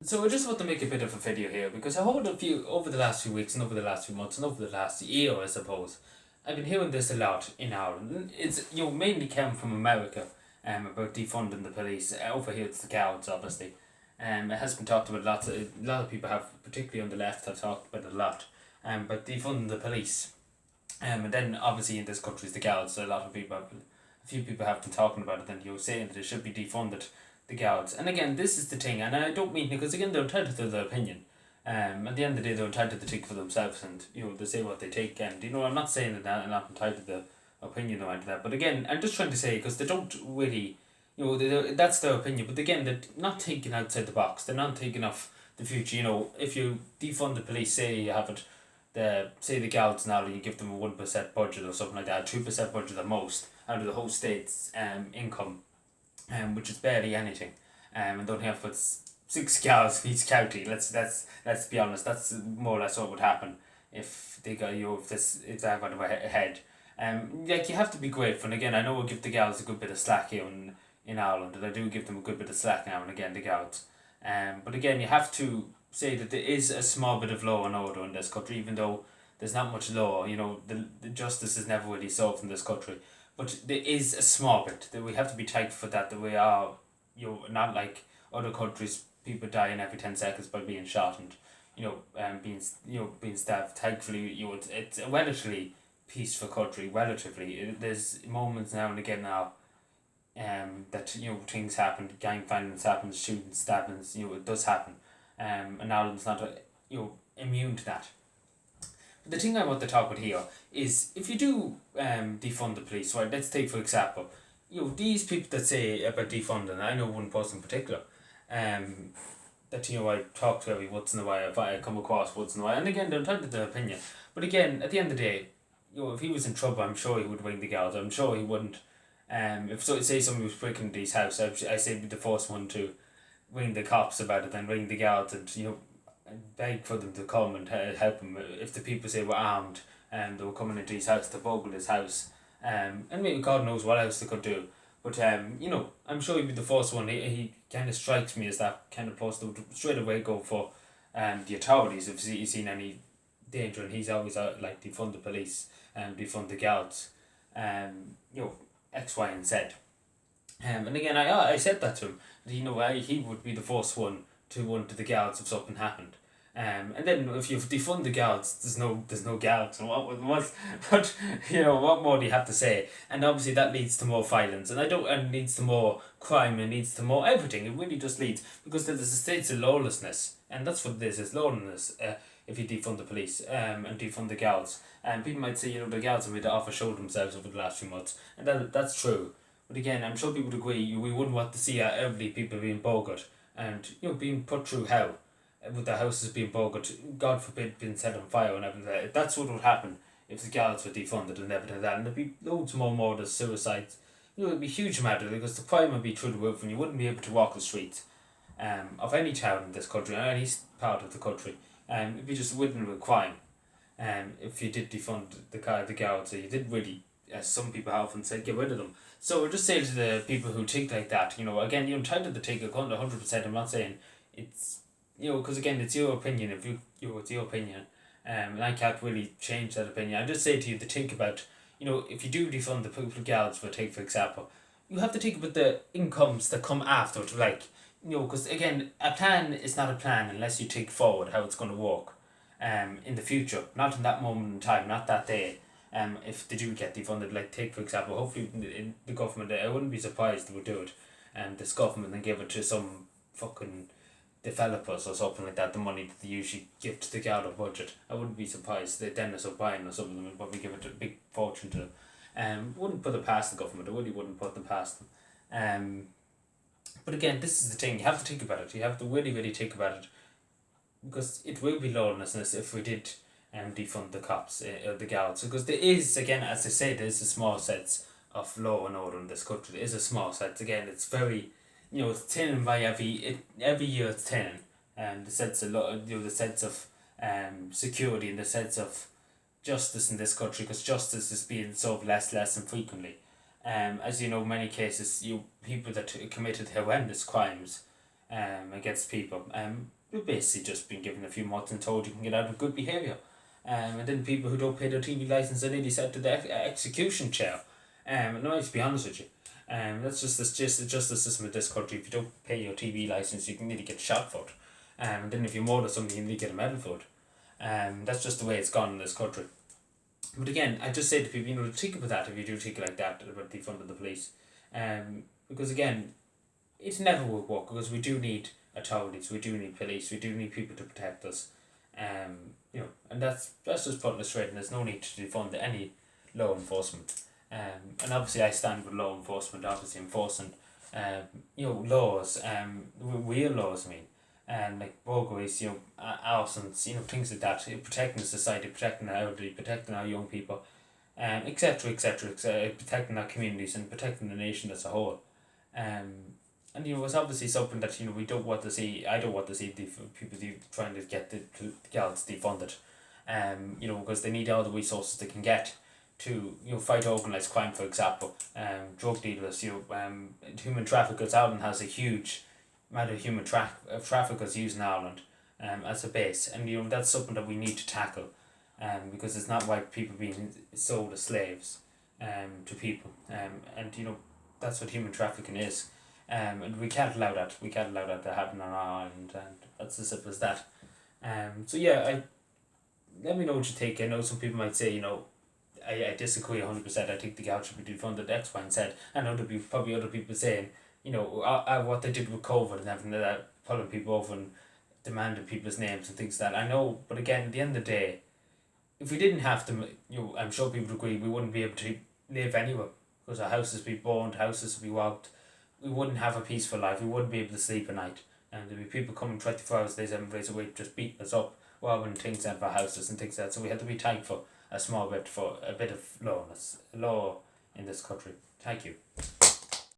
So I just want to make a bit of a video here because I hold a few over the last few weeks and over the last few months and over the last year, I suppose. I've been hearing this a lot in Ireland. It's mainly come from America, about defunding the police. Over here it's the cowards, obviously. It has been talked about lots. A lot of people have, particularly on the left, have talked about it a lot. But defunding the police. And then obviously in this country is the guards. So a few people have been talking about it, and saying that it should be defunded, the guards. And again, this is the thing, and I don't mean, because again they're entitled to their opinion. At the end of the day, they're entitled to think for themselves, and they say what they take. And I'm not saying that they're not entitled to the opinion or anything like that. But again, I'm just trying to say, because they don't really, that's their opinion. But again, they're not thinking outside the box. They're not thinking of the future. If you defund the police, say you have it, the Gauds now, you give them a 1% budget or something like that, 2% budget at most out of the whole state's income, which is barely anything, and don't have but six cows in each county. Let's be honest. That's more or less what would happen if they got if that got ahead. Like, you have to be grateful. And again, I know we'll give the Gauds a good bit of slack here in Ireland, and I do give them a good bit of slack now and again, the Gauds. But again, you have to say that there is a small bit of law and order in this country, even though there's not much law. The justice is never really solved in this country, but there is a small bit that we have to be thankful for, that we are, not like other countries, people dying every 10 seconds by being shot and being stabbed. Thankfully, it's a relatively peaceful country. Relatively, there's moments now and again now, that things happen, gang violence happens, shootings, stabbings. It does happen, and Ireland's not immune to that. But the thing I want to talk about here is, if you do defund the police, right? Let's take for example, these people that say about defunding. I know one person in particular, that I talk to every once in a while. If I come across once in a while, and again they're entitled to their opinion. But again, at the end of the day, if he was in trouble, I'm sure he would ring the guards. I'm sure he wouldn't. If say somebody was breaking into his house, I say be the first one to ring the cops about it, and ring the guards, and beg for them to come and help him. If the people say were armed and they were coming into his house to burgle his house, and maybe God knows what else they could do. But I'm sure he'd be the first one. He kind of strikes me as that kind of person that would straight away go for the authorities if he's seen any danger, and he's always like defund the police and defund the guards, X, Y, and Z. And again, I said that to him. He would be the first one to run to the guards if something happened. And then if you defund the guards, there's no guards. And what but what more do you have to say? And obviously that leads to more violence, and leads to more crime, and leads to more everything. It really just leads, because there's a state of lawlessness, and that's what this is, lawlessness. If you defund the police, and defund the guards, and people might say the guards have made to offer show themselves over the last few months, and that's true. But again, I'm sure people would agree, we wouldn't want to see elderly people being burgled and being put through hell, with their houses being burgled, God forbid, being set on fire and everything. That's what would happen if the guards were defunded and everything like that. And there'd be loads more murders, suicides. It'd be a huge matter, because the crime would be through the roof, and you wouldn't be able to walk the streets of any town in this country, or any part of the country. It'd be just ridden with crime. If you did defund the guards, so you did really, as some people have often said, get rid of them. So we'll just say to the people who think like that, again, you're entitled to take a 100%. I'm not saying it's, because again, it's your opinion. If it's your opinion, and I can't really change that opinion. I just say to you to think about, if you do defund the people guards, for example, you have to think about the incomes that come after it, like, because again, a plan is not a plan unless you think forward how it's going to work, in the future, not in that moment in time, not that day. If they do get defunded, like, take for example, hopefully in the government, I wouldn't be surprised they would do it, this government, and give it to some fucking developers or something like that, the money that they usually give to the Garda budget. I wouldn't be surprised. The Dennis O'Brien or something would probably give it a big fortune to them. Wouldn't put it past the government. I really wouldn't put them past them. But again, this is the thing. You have to think about it. You have to really, really think about it, because it will be lawlessness if we did defund the cops, the guards. Because there is, again, as I say, there is a small sense of law and order in this country. There is a small sense. Again, it's very, it's thinning by every year. It's thinning, and the sense of the sense of security, and the sense of justice in this country, because justice is being solved less and frequently. As you know, many cases, people that committed horrendous crimes, against people. You've basically just been given a few months and told you can get out of good behaviour. And then people who don't pay their TV licence are nearly sent to the execution chair. And no, to be honest with you, that's just the system of this country. If you don't pay your TV licence, you can nearly get shot for it. And then if you murder somebody, you nearly get a medal for it. That's just the way it's gone in this country. But again, I just say to people, think about that if you do think like that about defunding the police. Because again, it never will work because we do need authorities, we do need police, we do need people to protect us. And that's just putting it straight, and there's no need to defund any law enforcement. And obviously I stand with law enforcement, obviously enforcing, laws, real laws, I mean, like burglaries, arsons, things like that, protecting society, protecting our elderly, protecting our young people, etc., etc., protecting our communities and protecting the nation as a whole. And it's obviously something that we don't want to see. I don't want to see people trying to get the girls defunded, because they need all the resources they can get to fight organised crime, for example, drug dealers, human traffickers. Ireland has a huge amount of human traffickers using Ireland as a base, and that's something that we need to tackle, because it's not white people being sold as slaves, to people, and that's what human trafficking is. And we can't allow that. We can't allow that to happen on our island, and that's as simple as that. So yeah, let me know what you think. I know some people might say, I disagree 100%. I think the girl should be defunded. X, Y, and Z. I know there'll be probably other people saying, what they did with COVID and everything like that, pulling people over and demanding people's names and things like that. I know, but again, at the end of the day, if we didn't have to, I'm sure people would agree, we wouldn't be able to live anywhere because our houses would be burned, houses would be robbed. We wouldn't have a peaceful life. We wouldn't be able to sleep at night. And there'd be people coming 24 hours a day, 7 days a week, just beating us up, robbing things out of our houses and things like that. So we had to be thankful a small bit for a bit of law in this country. Thank you.